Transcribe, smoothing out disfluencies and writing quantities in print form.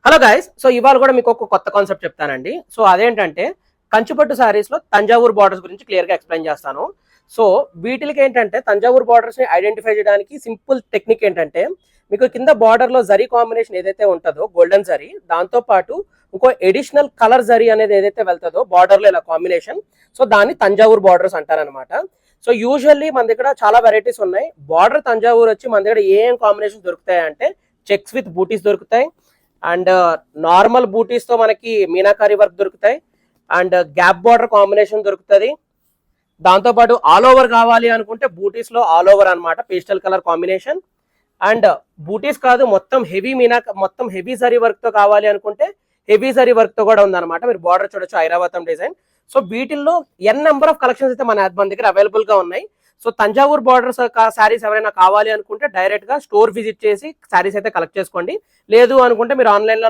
Hello guys, so ఇవాళ కూడా మీకు ఒక కొత్త కాన్సెప్ట్ చెప్తానండి. సో అదేంటంటే కంచిపట్టు సారీస్ లో తంజావూరు బార్డర్స్ గురించి క్లియర్ గా ఎక్స్ప్లెయిన్ చేస్తాను. సో వీటికి ఏంటంటే తంజావూరు బార్డర్స్ ని ఐడెంటిఫై చేయడానికి సింపుల్ టెక్నిక్ ఏంటంటే మీకు కింద బార్డర్ లో జరీ కాంబినేషన్ ఏదైతే ఉంటుందో గోల్డెన్ జరీ, దాంతో పాటు ఇంకో ఎడిషనల్ కలర్ జరీ అనేది ఏదైతే వెళ్తుందో బార్డర్ లో ఇలా కాంబినేషన్, సో దాన్ని తంజావూరు బార్డర్స్ అంటారనమాట. సో యూజువల్లీ మన దగ్గర చాలా వెరైటీస్ ఉన్నాయి. బార్డర్ తంజావూరు వచ్చి మన దగ్గర ఏం కాంబినేషన్ దొరుకుతాయి అంటే చెక్స్ విత్ బూటీస్ దొరుకుతాయి, అండ్ నార్మల్ బూటీస్ తో మనకి మీనాకారి వర్క్ దొరుకుతాయి, అండ్ గ్యాప్ బార్డర్ కాంబినేషన్ దొరుకుతుంది. దాంతో పాటు ఆల్ ఓవర్ కావాలి అనుకుంటే బూటీస్ లో ఆల్ ఓవర్ అనమాట, పేస్టల్ కలర్ కాంబినేషన్. అండ్ బూటీస్ కాదు, మొత్తం హెవీ జరీ వర్క్ తో కావాలి అనుకుంటే హెవీ జరీ వర్క్ తో కూడా ఉందన్నమాట. మీరు బార్డర్ చూడొచ్చు, ఐరావతం డిజైన్. సో వీటిల్లో నెంబర్ ఆఫ్ కలెక్షన్స్ అయితే మన దగ్గర అవైలబుల్ గా ఉన్నాయి. సో తంజావూరు బార్డర్స్ శారీస్ ఎవరైనా కావాలి అనుకుంటే డైరెక్ట్ గా స్టోర్ విజిట్ చేసి శారీస్ అయితే కలెక్ట్ చేసుకోండి. లేదు అనుకుంటే మీరు ఆన్లైన్ లో